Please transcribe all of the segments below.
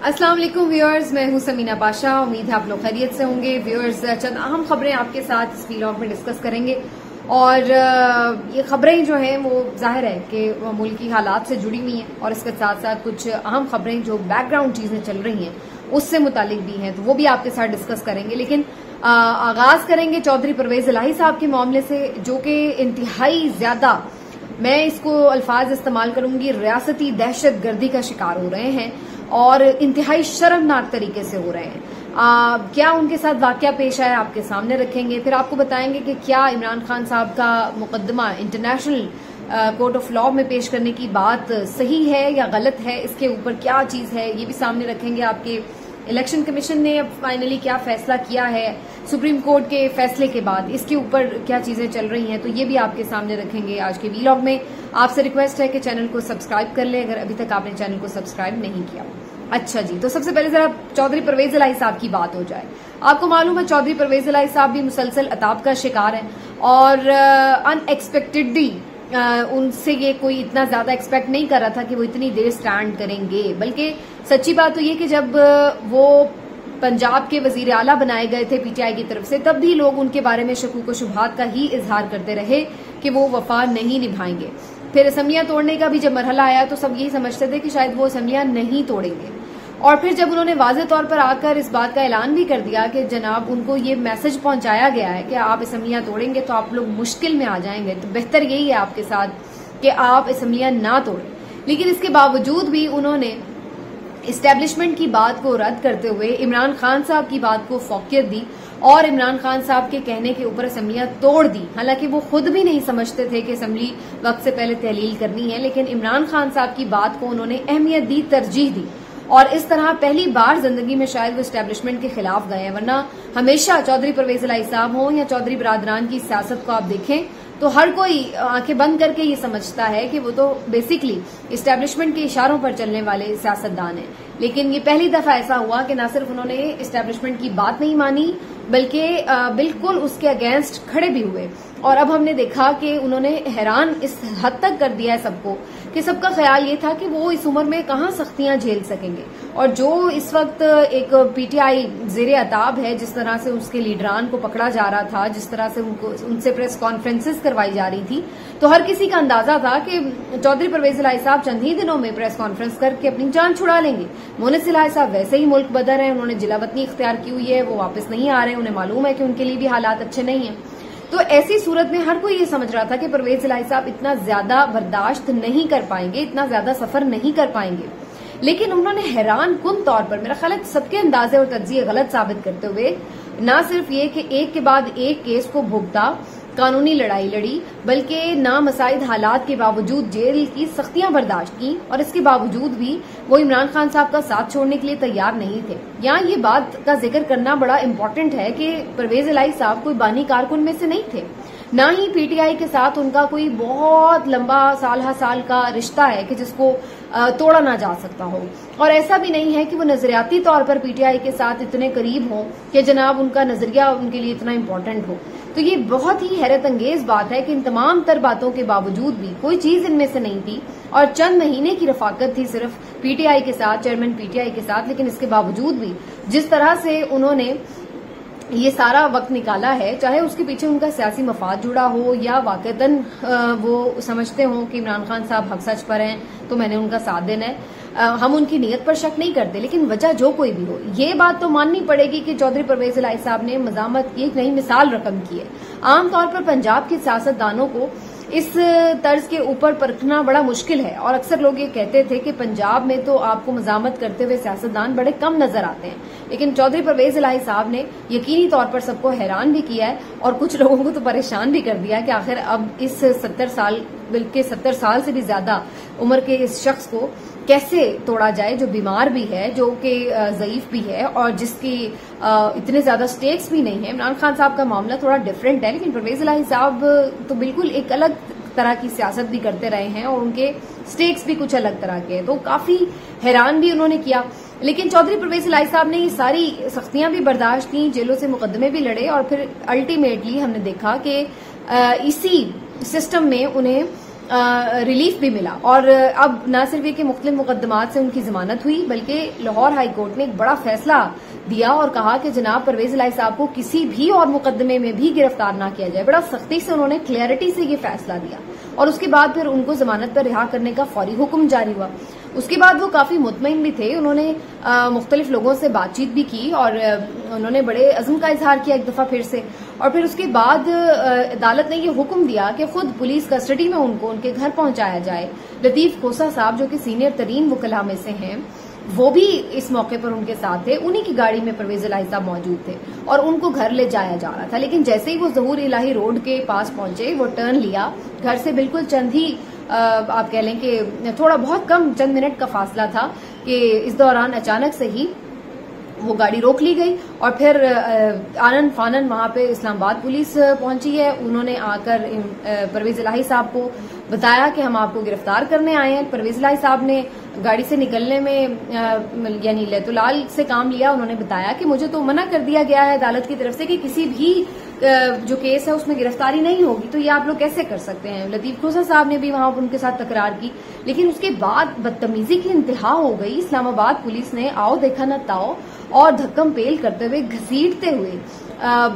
अस्सलाम वालेकुम व्यूअर्स, मैं हूं समीना पाशा। उम्मीद है आप लोग खैरियत से होंगे। व्यूअर्स, चंद अहम खबरें आपके साथ इस व्लॉग में डिस्कस करेंगे और ये खबरें जो हैं वो जाहिर है कि मुल्की हालात से जुड़ी हुई हैं और इसके साथ साथ कुछ अहम खबरें जो बैकग्राउंड चीजें चल रही हैं उससे मुतालिक भी हैं, तो वो भी आपके साथ डिस्कस करेंगे। लेकिन आगाज करेंगे चौधरी परवेज इलाही साहब के मामले से, जो कि इंतहाई ज्यादा, मैं इसको अल्फाज इस्तेमाल करूंगी, रियासती दहशत गर्दी का शिकार हो रहे हैं और इंतहाई शर्मनाक तरीके से हो रहे हैं। क्या उनके साथ वाकया पेश आया आपके सामने रखेंगे, फिर आपको बताएंगे कि क्या इमरान खान साहब का मुकदमा इंटरनेशनल कोर्ट ऑफ लॉ में पेश करने की बात सही है या गलत है, इसके ऊपर क्या चीज है ये भी सामने रखेंगे। आपके इलेक्शन कमीशन ने अब फाइनली क्या फैसला किया है सुप्रीम कोर्ट के फैसले के बाद, इसके ऊपर क्या चीजें चल रही हैं, तो ये भी आपके सामने रखेंगे आज के व्लॉग में। आपसे रिक्वेस्ट है कि चैनल को सब्सक्राइब कर लें अगर अभी तक आपने चैनल को सब्सक्राइब नहीं किया। अच्छा जी, तो सबसे पहले जरा चौधरी परवेज इलाही साहब की बात हो जाए। आपको मालूम है चौधरी परवेज इलाही साहब भी मुसलसल अताब का शिकार है और अनएक्सपेक्टेडली उनसे ये कोई इतना ज्यादा एक्सपेक्ट नहीं कर रहा था कि वो इतनी देर स्टैंड करेंगे। बल्कि सच्ची बात तो ये कि जब वो पंजाब के वजीर आला बनाए गए थे पीटीआई की तरफ से, तब भी लोग उनके बारे में शकूक व शुबहात का ही इजहार करते रहे कि वो वफा नहीं निभाएंगे। फिर असेंबलियां तोड़ने का भी जब मरहला आया तो सब यही समझते थे कि शायद वो असेंबलियां नहीं तोड़ेंगे। और फिर जब उन्होंने वाज़ेह तौर पर आकर इस बात का ऐलान भी कर दिया कि जनाब उनको ये मैसेज पहुंचाया गया है कि आप असेंबलियां तोड़ेंगे तो आप लोग मुश्किल में आ जाएंगे, तो बेहतर यही है आपके साथ कि आप असेंबलियां ना तोड़ें। लेकिन इसके बावजूद भी उन्होंने इस्टेब्लिशमेंट की बात को रद्द करते हुए इमरान खान साहब की बात को फौकियत दी और इमरान खान साहब के कहने के ऊपर असेंबलियां तोड़ दी। हालांकि वो खुद भी नहीं समझते थे कि असेंबली वक्त से पहले तहलील करनी है, लेकिन इमरान खान साहब की बात को उन्होंने अहमियत दी, तरजीह दी और इस तरह पहली बार जिंदगी में शायद वो इस्टेब्लिशमेंट के खिलाफ गए हैं। वरना हमेशा चौधरी परवेज इलाही साहब हों या चौधरी बरादरान की सियासत को आप देखें तो हर कोई आंखें बंद करके ये समझता है कि वो तो बेसिकली इस्टेब्लिशमेंट के इशारों पर चलने वाले सियासतदान हैं। लेकिन ये पहली दफा ऐसा हुआ कि न सिर्फ उन्होंने इस्टेब्लिशमेंट की बात नहीं मानी बल्कि बिल्कुल उसके अगेंस्ट खड़े भी हुए। और अब हमने देखा कि उन्होंने हैरान इस हद तक कर दिया है सबको कि सबका ख्याल ये था कि वो इस उम्र में कहां सख्तियां झेल सकेंगे। और जो इस वक्त एक पीटीआई जेरे अताब है, जिस तरह से उसके लीडरान को पकड़ा जा रहा था, जिस तरह से उनसे प्रेस कॉन्फ्रेंसेस करवाई जा रही थी, तो हर किसी का अंदाजा था कि चौधरी परवेज इलाही साहब चंद ही दिनों में प्रेस कॉन्फ्रेंस करके अपनी जान छुड़ा लेंगे। मोनिस इलाही साहब वैसे ही मुल्क बदर है, उन्होंने जिला वतनी इख्तियार की हुई है, वो वापस नहीं आ रहे, उन्हें मालूम है कि उनके लिए भी हालात अच्छे नहीं है। तो ऐसी सूरत में हर कोई ये समझ रहा था कि परवेज इलाही साहब इतना ज्यादा बर्दाश्त नहीं कर पाएंगे, इतना ज्यादा सफर नहीं कर पाएंगे। लेकिन उन्होंने हैरान कुन तौर पर, मेरा ख्याल है सबके अंदाजे और तज्जिए गलत साबित करते हुए, न सिर्फ ये कि एक के बाद एक केस को भुगता, कानूनी लड़ाई लड़ी, बल्कि नामसाइद हालात के बावजूद जेल की सख्तियां बर्दाश्त की और इसके बावजूद भी वो इमरान खान साहब का साथ छोड़ने के लिए तैयार नहीं थे। यहाँ ये बात का जिक्र करना बड़ा इम्पोर्टेंट है कि परवेज इलाही साहब कोई बानी कारकुन में से नहीं थे, ना ही पीटीआई के साथ उनका कोई बहुत लंबा साल का रिश्ता है कि जिसको तोड़ा ना जा सकता हो। और ऐसा भी नहीं है कि वो नजरियाती तौर पर पीटीआई के साथ इतने करीब हों कि जनाब उनका नजरिया उनके लिए इतना इम्पोर्टेंट हो। तो ये बहुत ही हैरत अंगेज बात है कि इन तमाम तर बातों के बावजूद भी कोई चीज इनमें से नहीं थी और चंद महीने की रफाकत थी सिर्फ पीटीआई के साथ, चेयरमैन पीटीआई के साथ। लेकिन इसके बावजूद भी जिस तरह से उन्होंने ये सारा वक्त निकाला है, चाहे उसके पीछे उनका सियासी मफाद जुड़ा हो या वाकईतन वो समझते हो कि इमरान खान साहब हक सच पर हैं तो मैंने उनका साथ देना है, हम उनकी नीयत पर शक नहीं करते। लेकिन वजह जो कोई भी हो, ये बात तो माननी पड़ेगी कि चौधरी परवेज इलाही साहब ने मजामत की एक नई मिसाल रकम की है। आमतौर पर पंजाब के सियासतदानों को इस तर्ज के ऊपर परखना बड़ा मुश्किल है और अक्सर लोग ये कहते थे कि पंजाब में तो आपको मजामत करते हुए सियासतदान बड़े कम नजर आते हैं। लेकिन चौधरी परवेज इलाही साहब ने यकीनी तौर पर सबको हैरान भी किया है और कुछ लोगों को तो परेशान भी कर दिया कि आखिर अब इस 70 साल, बल्कि 70 साल से भी ज्यादा उम्र के इस शख्स को कैसे तोड़ा जाए, जो बीमार भी है, जो कि ज़ईफ भी है और जिसकी इतने ज्यादा स्टेक्स भी नहीं है। इमरान खान साहब का मामला थोड़ा डिफरेंट है, लेकिन परवेज इलाही साहब तो बिल्कुल एक अलग तरह की सियासत भी करते रहे हैं और उनके स्टेक्स भी कुछ अलग तरह के हैं, तो काफी हैरान भी उन्होंने किया। लेकिन चौधरी परवेज इलाही साहब ने ये सारी सख्तियां भी बर्दाश्त की, जेलों से मुकदमे भी लड़े और फिर अल्टीमेटली हमने देखा कि इसी सिस्टम में उन्हें रिलीफ भी मिला। और अब न सिर्फ ये कि मुख्तलिफ मुकदमात से उनकी जमानत हुई, बल्कि लाहौर हाई कोर्ट ने एक बड़ा फैसला दिया और कहा कि जनाब परवेज इलाही साहब को किसी भी और मुकदमे में भी गिरफ्तार ना किया जाए। बड़ा सख्ती से उन्होंने क्लैरिटी से ये फैसला दिया और उसके बाद फिर उनको जमानत पर रिहा करने का फौरी हुक्म जारी हुआ। उसके बाद वो काफी मुतमईन भी थे, उन्होंने मुख्तलिफ लोगों से बातचीत भी की और उन्होंने बड़े अज़्म का इजहार किया एक दफा फिर से। और फिर उसके बाद अदालत ने ये हुक्म दिया कि खुद पुलिस कस्टडी में उनको उनके घर पहुंचाया जाए। लतीफ खोसा साहब जो कि सीनियर तरीन वकला में से हैं, वो भी इस मौके पर उनके साथ थे। उन्हीं की गाड़ी में परवेज इलाही साहब मौजूद थे और उनको घर ले जाया जा रहा था। लेकिन जैसे ही वो ज़हूर इलाही रोड के पास पहुंचे, वो टर्न लिया, घर से बिल्कुल चंद ही आप कह लें कि थोड़ा बहुत कम चंद मिनट का फासला था कि इस दौरान अचानक से ही वो गाड़ी रोक ली गई और फिर आनन फानन वहां पे इस्लामाबाद पुलिस पहुंची है। उन्होंने आकर परवेज इलाही साहब को बताया कि हम आपको गिरफ्तार करने आए हैं। परवेज इलाही साहब ने गाड़ी से निकलने में यानी लैतुलाल से काम लिया। उन्होंने बताया कि मुझे तो मना कर दिया गया है अदालत की तरफ से कि किसी भी जो केस है उसमें गिरफ्तारी नहीं होगी, तो ये आप लोग कैसे कर सकते हैं। लतीफ खोसा साहब ने भी वहां उनके साथ तकरार की, लेकिन उसके बाद बदतमीजी की इंतहा हो गई। इस्लामाबाद पुलिस ने आओ देखा न ताओ और धक्कम पेल करते हुए, घसीटते हुए,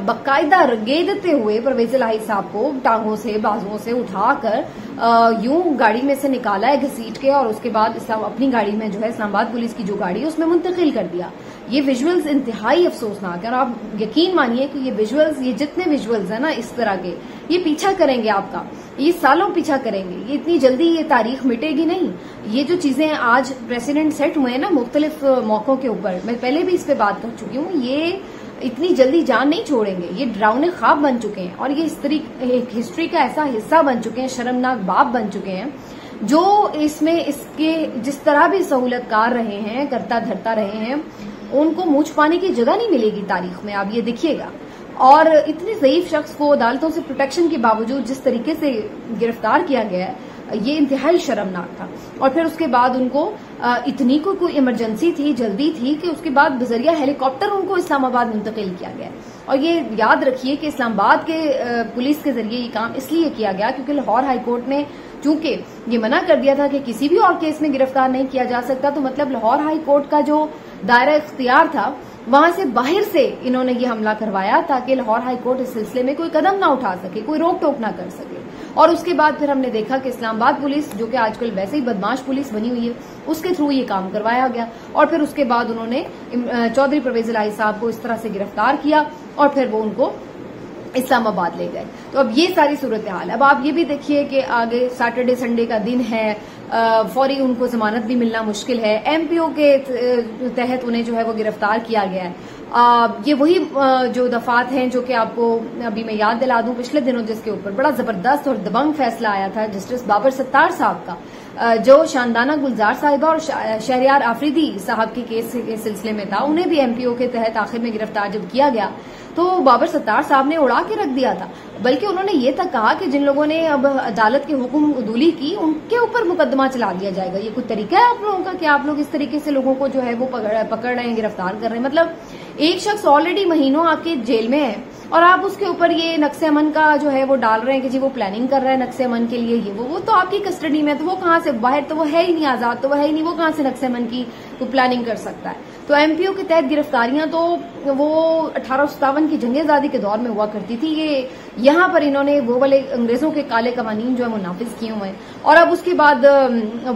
बकायदा रगेदते हुए परवेज इलाही साहब को टांगों से बाजुओं से उठाकर यूं गाड़ी में से निकाला है घसीट के, और उसके बाद अपनी गाड़ी में जो है इस्लामाबाद पुलिस की जो गाड़ी है उसमें मुंतकिल कर दिया। ये विजुअल्स इंतहाई अफसोसनाक है और आप यकीन मानिए कि ये विजुअल्स, ये जितने विजुअल्स है ना इस तरह के, ये पीछा करेंगे आपका, ये सालों पीछा करेंगे। ये इतनी जल्दी ये तारीख मिटेगी नहीं। ये जो चीजें आज प्रेसिडेंट सेट हुए हैं ना मुख्तलिफ मौकों के ऊपर, मैं पहले भी इस पे बात कर चुकी हूँ, ये इतनी जल्दी जान नहीं छोड़ेंगे। ये डरावने ख्वाब बन चुके हैं और ये इस तरीके एक हिस्ट्री का ऐसा हिस्सा बन चुके हैं, शर्मनाक बाप बन चुके हैं, जो इसमें इसके जिस तरह भी सहूलतकार रहे हैं, करता धरता रहे हैं, उनको मुंह छुपाने की जगह नहीं मिलेगी तारीख में, आप ये देखिएगा। और इतने ज़ईफ शख्स को अदालतों से प्रोटेक्शन के बावजूद जिस तरीके से गिरफ्तार किया गया है, ये इंतहाई शर्मनाक था। और फिर उसके बाद उनको इतनी कोई इमरजेंसी थी, जल्दी थी, कि उसके बाद बजरिया हेलीकॉप्टर उनको इस्लामाबाद मुंतकिल किया गया। और ये याद रखिए कि इस्लामाबाद के पुलिस के जरिए ये काम इसलिए किया गया क्योंकि लाहौर हाईकोर्ट ने चूंकि ये मना कर दिया था कि किसी भी और केस में गिरफ्तार नहीं किया जा सकता, तो मतलब लाहौर हाईकोर्ट का जो दायरा इख्तियार था वहां से बाहर से इन्होंने ये हमला करवाया ताकि लाहौर हाईकोर्ट इस सिलसिले में कोई कदम ना उठा सके, कोई रोक टोक ना कर सके। और उसके बाद फिर हमने देखा कि इस्लामाबाद पुलिस, जो कि आजकल वैसे ही बदमाश पुलिस बनी हुई है, उसके थ्रू ये काम करवाया गया। और फिर उसके बाद उन्होंने चौधरी परवेज इलाही साहब को इस तरह से गिरफ्तार किया और फिर वो उनको इस्लामाबाद ले गए। तो अब ये सारी सूरत हाल है। अब आप ये भी देखिए कि आगे सैटरडे संडे का दिन है, फौरी उनको जमानत भी मिलना मुश्किल है। एमपीओ के तहत उन्हें जो है वो गिरफ्तार किया गया है। ये वही जो दफात हैं जो कि आपको अभी मैं याद दिला दूं, पिछले दिनों जिसके ऊपर बड़ा जबरदस्त और दबंग फैसला आया था जस्टिस बाबर सत्तार साहब का, जो शानदाना गुलजार साहिबा और शहरियार आफरीदी साहब के केस के सिलसिले में था। उन्हें भी एमपीओ के तहत आखिर में गिरफ्तार जब किया गया तो बाबर सत्तार साहब ने उड़ा के रख दिया था। बल्कि उन्होंने ये तक कहा कि जिन लोगों ने अब अदालत के हुक्म उदूली की उनके ऊपर मुकदमा चला दिया जाएगा। ये कोई तरीका है आप लोगों का कि आप लोग इस तरीके से लोगों को जो है वो पकड़ रहे हैं, गिरफ्तार कर रहे हैं। मतलब एक शख्स ऑलरेडी महीनों आपके जेल में है और आप उसके ऊपर ये नक्शे अमन का जो है वो डाल रहे हैं कि जी वो प्लानिंग कर रहा है नक्शे अमन के लिए, ये वो तो आपकी कस्टडी में, तो वो कहां से, बाहर तो वो है ही नहीं, आजाद तो वो है ही नहीं, वो कहां से नक्शे अमन की प्लानिंग कर सकता है। तो एमपीओ के तहत गिरफ्तारियां तो वो 1857 की जंग आजादी के दौर में हुआ करती थी। ये यहाँ पर इन्होंने वो वाले अंग्रेजों के काले कवानीन जो है वो नाफिज किए हुए हैं और अब उसके बाद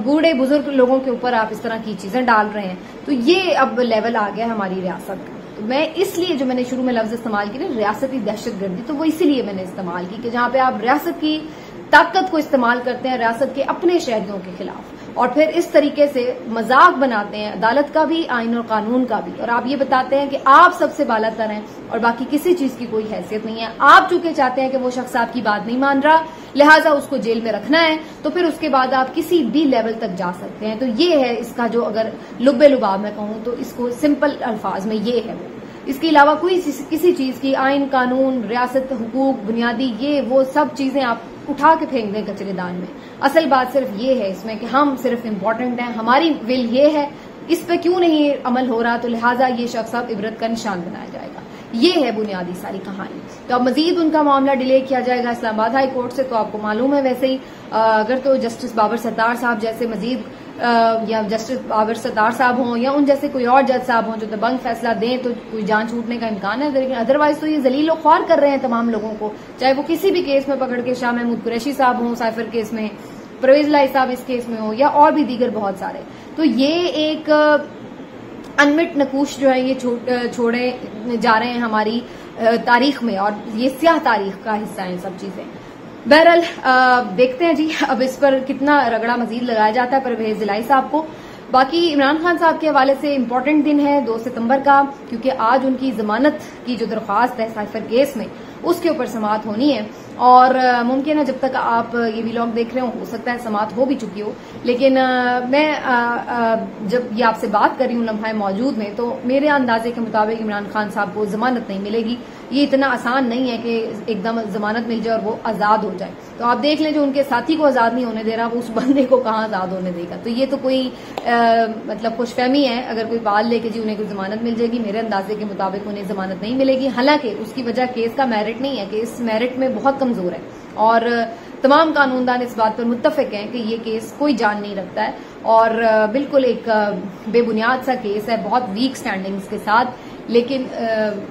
बूढ़े बुजुर्ग लोगों के ऊपर आप इस तरह की चीजें डाल रहे हैं। तो ये अब लेवल आ गया हमारी रियासत का। तो मैं इसलिए जो मैंने शुरू में लफ्ज इस्तेमाल की ना रियासती दहशतगर्दी, तो वो इसीलिए मैंने इस्तेमाल की कि जहां पे आप रियासत की ताकत को इस्तेमाल करते हैं रियासत के अपने शहरियों के खिलाफ और फिर इस तरीके से मजाक बनाते हैं अदालत का भी, आइन और कानून का भी, और आप ये बताते हैं कि आप सबसे बालातर हैं और बाकी किसी चीज की कोई हैसियत नहीं है। आप चूंकि चाहते हैं कि वो शख्स आपकी बात नहीं मान रहा, लिहाजा उसको जेल में रखना है, तो फिर उसके बाद आप किसी भी लेवल तक जा सकते हैं। तो ये है इसका जो, अगर लुब्बे लुबाब में कहूं तो इसको सिंपल अल्फाज में ये है। इसके अलावा कोई किसी चीज की आइन कानून, रियासत, हुकूक, बुनियादी ये वो सब चीजें आप उठा के फेंक दें कचरेदान में। असल बात सिर्फ ये है इसमें कि हम सिर्फ इम्पोर्टेंट हैं, हमारी विल ये है, इस पे क्यों नहीं अमल हो रहा, तो लिहाजा ये शख्स अब इबरत का निशान बनाया जाएगा। ये है बुनियादी सारी कहानी। तो अब मजीद उनका मामला डिले किया जाएगा इस्लामाबाद हाई कोर्ट से, तो आपको मालूम है वैसे ही अगर तो जस्टिस बाबर सत्तार साहब जैसे मजीद या जस्टिस बाबर सत्तार साहब हों या उन जैसे कोई और जज साहब हों जो दबंग फैसला दें तो कोई जान छूटने का इम्कान है, लेकिन अदरवाइज तो ये जलील और ख्वार कर रहे हैं तमाम लोगों को, चाहे वो किसी भी केस में पकड़ के शाह महमूद कुरैशी साहब हों साइफर केस में, परवेज लाई साहब इस केस में हो या और भी दीगर बहुत सारे। तो ये एक अनमिट नकूश जो है ये छोड़े जा रहे हैं हमारी तारीख में, और ये स्याह तारीख का हिस्सा है सब चीजें। बहरहाल देखते हैं जी अब इस पर कितना रगड़ा मजीद लगाया जाता है परवेज इलाई साहब को। बाकी इमरान खान साहब के हवाले से इम्पोर्टेंट दिन है 2 सितंबर का, क्योंकि आज उनकी जमानत की जो दरख्वास्त है साइफर केस में उसके ऊपर समाअत होनी है, और मुमकिन है जब तक आप ये व्लॉग देख रहे हो सकता है समाअत हो भी चुकी हो, लेकिन मैं जब ये आपसे बात कर रही हूँ लम्हा मौजूद में, तो मेरे अंदाजे के मुताबिक इमरान खान साहब को जमानत नहीं मिलेगी। ये इतना आसान नहीं है कि एकदम जमानत मिल जाए और वो आजाद हो जाए। तो आप देख लें जो उनके साथी को आजाद नहीं होने दे रहा वो उस बंदे को कहाँ आजाद होने देगा। तो ये तो कोई मतलब खुशफहमी है अगर कोई बाल लेके जी उन्हें कोई जमानत मिल जाएगी। मेरे अंदाजे के मुताबिक उन्हें जमानत नहीं मिलेगी, हालांकि उसकी वजह केस का मेरिट नहीं है, केस मेरिट में बहुत कमजोर है और तमाम कानूनदान इस बात पर मुत्तफिक हैं कि ये केस कोई जान नहीं रखता है और बिल्कुल एक बेबुनियाद सा केस है, बहुत वीक स्टैंडिंग्स के साथ। लेकिन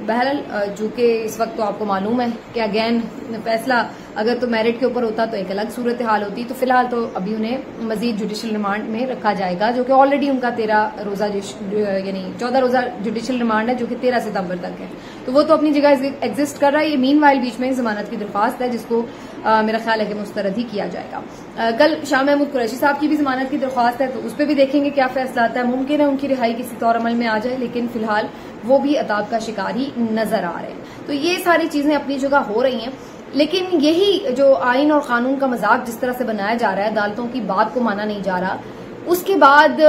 बहरहाल चूंकि इस वक्त तो आपको मालूम है कि अगेन फैसला अगर तो मेरिट के ऊपर होता तो एक अलग सूरत हाल होती। तो फिलहाल तो अभी उन्हें मजीद जुडिशल रिमांड में रखा जाएगा, जो कि ऑलरेडी उनका 13 रोजा यानी 14 रोजा जुडिशल रिमांड है, जो कि 13 सितंबर तक है। तो वो तो अपनी जगह एग्जिस्ट कर रहा है। ये मीनवाइल बीच में जमानत की दरख्वास्त है जिसको मेरा ख्याल है कि मुस्तरद ही किया जाएगा। कल शाह महमूद कुरैशी साहब की भी जमानत की दरख्वास्त है, तो उस पर भी देखेंगे क्या फैसला आता है। मुमकिन है उनकी रिहाई किसी तौर अमल में आ जाए, लेकिन फिलहाल वो भी अताब का शिकार ही नजर आ रहे हैं। तो ये सारी चीजें अपनी जगह हो रही हैं, लेकिन यही जो आइन और कानून का मजाक जिस तरह से बनाया जा रहा है, अदालतों की बात को माना नहीं जा रहा, उसके बाद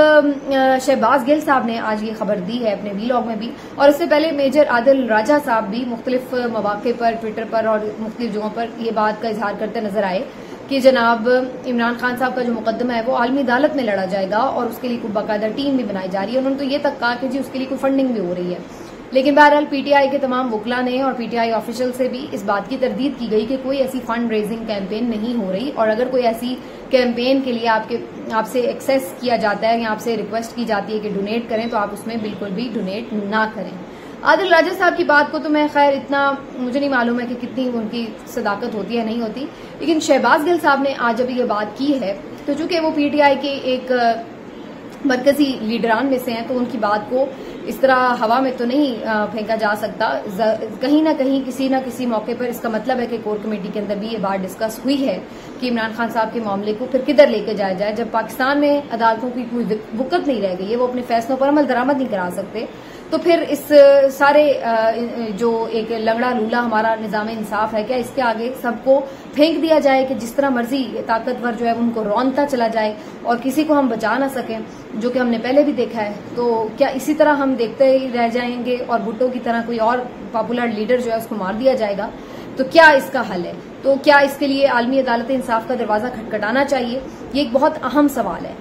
शहबाज गिल साहब ने आज ये खबर दी है अपने वीलॉग में भी, और इससे पहले मेजर आदिल राजा साहब भी मुख्तलिफ मौके पर ट्विटर पर और मुख्तलिफ जगहों पर ये बात का इजहार करते नजर आए कि जनाब इमरान खान साहब का जो मुकदमा है वो आलमी अदालत में लड़ा जाएगा और उसके लिए कोई बाकायदा टीम भी बनाई जा रही है। उन्होंने तो ये तक कहा कि जी उसके लिए कोई फंडिंग भी हो रही है। लेकिन बहरहाल पीटीआई के तमाम वकला ने और पीटीआई ऑफिशियल से भी इस बात की तरदीद की गई कि कोई ऐसी फंड रेजिंग कैंपेन नहीं हो रही, और अगर कोई ऐसी कैंपेन के लिए आपसे एक्सेस किया जाता है या आपसे रिक्वेस्ट की जाती है कि डोनेट करें, तो आप उसमें बिल्कुल भी डोनेट ना करें। आदिल राजा साहब की बात को तो मैं खैर इतना मुझे नहीं मालूम है कि कितनी उनकी सदाकत होती है नहीं होती, लेकिन शहबाज गिल साहब ने आज जब ये बात की है तो चूंकि वो पीटीआई के एक मरकजी लीडरान में से हैं, तो उनकी बात को इस तरह हवा में तो नहीं फेंका जा सकता। कहीं ना कहीं किसी ना किसी मौके पर इसका मतलब है कि कोर कमेटी के अंदर भी ये बात डिस्कस हुई है कि इमरान खान साहब के मामले को फिर किधर लेके जाया जाए। जब पाकिस्तान में अदालतों की कोई वुकत नहीं रह गई है, वो अपने फैसलों पर अमल दरामद नहीं करा सकते, तो फिर इस सारे जो एक लंगड़ा लूला हमारा निजाम इंसाफ है, क्या इसके आगे सबको फेंक दिया जाए कि जिस तरह मर्जी ताकतवर जो है उनको रौनता चला जाए और किसी को हम बचा ना सकें, जो कि हमने पहले भी देखा है। तो क्या इसी तरह हम देखते ही रह जाएंगे और भुट्टो की तरह कोई और पॉपुलर लीडर जो है उसको मार दिया जाएगा? तो क्या इसका हल है? तो क्या इसके लिए आलमी अदालत इंसाफ का दरवाजा खटखटाना चाहिए? ये एक बहुत अहम सवाल है।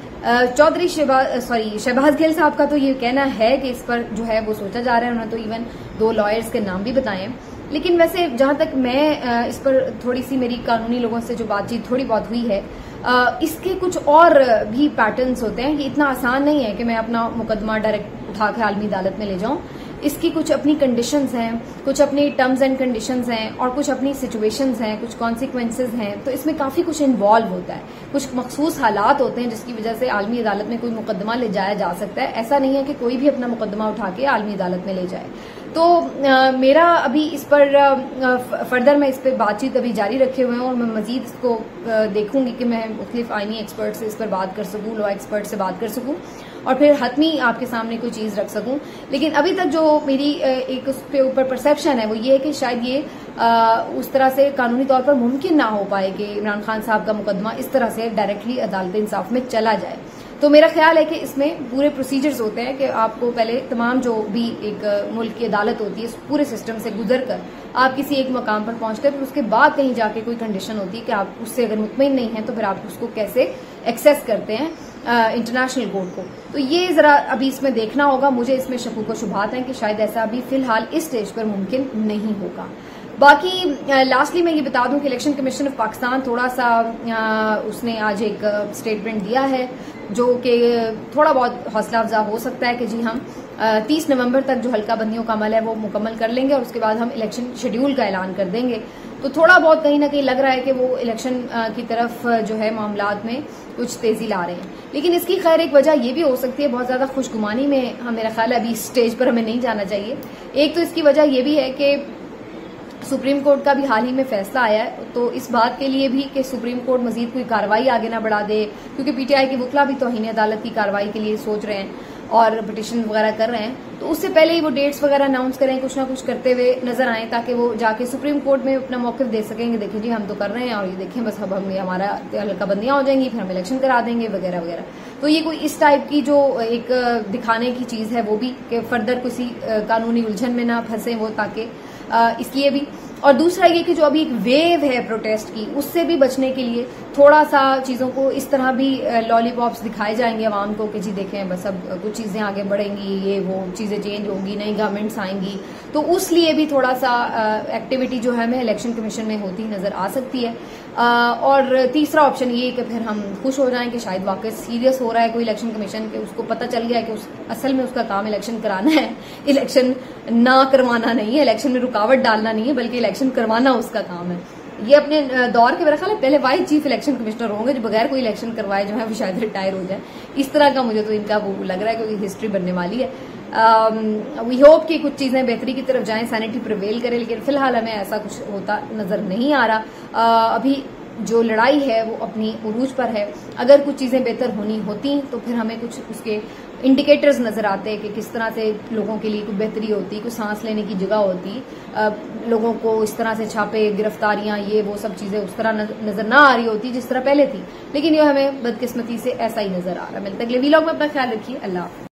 चौधरी शहबाज गिल साहब का तो ये कहना है कि इस पर जो है वो सोचा जा रहा है। उन्होंने तो इवन 2 लॉयर्स के नाम भी बताए हैं, लेकिन वैसे जहां तक मैं इस पर थोड़ी सी मेरी कानूनी लोगों से जो बातचीत थोड़ी बहुत हुई है, इसके कुछ और भी पैटर्न्स होते हैं। ये इतना आसान नहीं है कि मैं अपना मुकदमा डायरेक्ट उठा के आलमी अदालत में ले जाऊं। इसकी कुछ अपनी कंडीशंस हैं, कुछ अपनी टर्म्स एंड कंडीशंस हैं और कुछ अपनी सिचुएशंस हैं, कुछ कॉन्सिक्वेंसेज हैं। तो इसमें काफी कुछ इन्वॉल्व होता है, कुछ मखसूस हालात होते हैं जिसकी वजह से आलमी अदालत में कोई मुकदमा ले जाया जा सकता है। ऐसा नहीं है कि कोई भी अपना मुकदमा उठा के आलमी अदालत में ले जाए। तो मेरा अभी इस पर फर्दर मैं इस पर बातचीत अभी जारी रखे हुए हैं और मैं मजीद इसको देखूंगी कि मैं मुख्तलिफ आईनी एक्सपर्ट से इस पर बात कर सकूं, लॉ एक्सपर्ट से बात कर सकूं और फिर हतमी आपके सामने कोई चीज रख सकूं। लेकिन अभी तक जो मेरी एक उस पे ऊपर परसेप्शन है वो ये है कि शायद ये उस तरह से कानूनी तौर पर मुमकिन ना हो पाए कि इमरान खान साहब का मुकदमा इस तरह से डायरेक्टली अदालत इंसाफ में चला जाए। तो मेरा ख्याल है कि इसमें पूरे प्रोसीजर्स होते हैं कि आपको पहले तमाम जो भी एक मुल्क की अदालत होती है, इस पूरे सिस्टम से गुजर कर आप किसी एक मकाम पर पहुंचते हैं, फिर उसके बाद कहीं जाके कोई कंडीशन होती है कि आप उससे अगर मुतमईन नहीं है तो फिर आप उसको कैसे एक्सेस करते हैं। इंटरनेशनल कोर्ट को। तो ये जरा अभी इसमें देखना होगा। मुझे इसमें शकूक व शुबहात हैं कि शायद ऐसा अभी फिलहाल इस स्टेज पर मुमकिन नहीं होगा। बाकी लास्टली मैं ये बता दूं कि इलेक्शन कमीशन ऑफ पाकिस्तान थोड़ा सा उसने आज एक स्टेटमेंट दिया है जो कि थोड़ा बहुत हौसला अफजा हो सकता है कि जी हम 30 नवंबर तक जो हल्का बंदियों का अमल है वो मुकम्मल कर लेंगे और उसके बाद हम इलेक्शन शेड्यूल का ऐलान कर देंगे। तो थोड़ा बहुत कहीं ना कहीं लग रहा है कि वो इलेक्शन की तरफ जो है मामलात में कुछ तेजी ला रहे हैं। लेकिन इसकी खैर एक वजह ये भी हो सकती है, बहुत ज्यादा खुशगुमानी में मेरा ख्याल है अभी स्टेज पर हमें नहीं जाना चाहिए। एक तो इसकी वजह ये भी है कि सुप्रीम कोर्ट का भी हाल ही में फैसला आया है, तो इस बात के लिए भी कि सुप्रीम कोर्ट मजीद कोई कार्रवाई आगे ना बढ़ा दे, क्योंकि पीटीआई के वकला भी तौहीन अदालत की कार्रवाई के लिए सोच रहे हैं और पिटिशन वगैरह कर रहे हैं। तो उससे पहले ही वो डेट्स वगैरह अनाउंस करें, कुछ ना कुछ करते हुए नजर आए, ताकि वो जाके सुप्रीम कोर्ट में अपना मौक़िफ़ दे सकेंगे, देखिए जी हम तो कर रहे हैं और ये देखें बस अब हमारा हल्का बंदियां हो जाएंगी, फिर हम इलेक्शन करा देंगे वगैरह वगैरह। तो ये कोई इस टाइप की जो एक दिखाने की चीज है वो भी कि फर्दर किसी कानूनी उलझन में ना फंसे वो, ताकि इसलिए भी। और दूसरा ये कि जो अभी एक वेव है प्रोटेस्ट की, उससे भी बचने के लिए थोड़ा सा चीजों को इस तरह भी लॉलीपॉप्स दिखाए जाएंगे आवाम को कि जी देखें बस अब कुछ चीजें आगे बढ़ेंगी, ये वो चीजें चेंज होंगी, नई गवर्नमेंट्स आएंगी। तो उस लिए भी थोड़ा सा एक्टिविटी जो है हमें इलेक्शन कमीशन में होती नजर आ सकती है। और तीसरा ऑप्शन ये कि फिर हम खुश हो जाएं कि शायद वाकई सीरियस हो रहा है कोई इलेक्शन कमीशन के, उसको पता चल गया है कि असल में उसका काम इलेक्शन कराना है, इलेक्शन ना करवाना नहीं है, इलेक्शन में रुकावट डालना नहीं है, बल्कि इलेक्शन करवाना उसका काम है। ये अपने दौर के मेरा ख्याल है पहले वाइस चीफ इलेक्शन कमिश्नर होंगे जो बगैर कोई इलेक्शन करवाए जो है वो शायद रिटायर हो जाए। इस तरह का मुझे तो इनका वो लग रहा है, क्योंकि हिस्ट्री बनने वाली है। वी होप कि कुछ चीजें बेहतरी की तरफ जाएं, सैनिटी प्रिवेल करे, लेकिन फिलहाल हमें ऐसा कुछ होता नजर नहीं आ रहा। अभी जो लड़ाई है वो अपनी उरूज पर है। अगर कुछ चीजें बेहतर होनी होती तो फिर हमें कुछ उसके इंडिकेटर्स नजर आते हैं कि किस तरह से लोगों के लिए कुछ बेहतरी होती, कुछ सांस लेने की जगह होती, लोगों को इस तरह से छापे, गिरफ्तारियां, ये वो सब चीजें उस तरह नजर ना आ रही होती जिस तरह पहले थी। लेकिन ये हमें बदकिस्मती से ऐसा ही नजर आ रहा है। मिलते अगले वीलॉग में, अपना ख्याल रखिए। अल्लाह।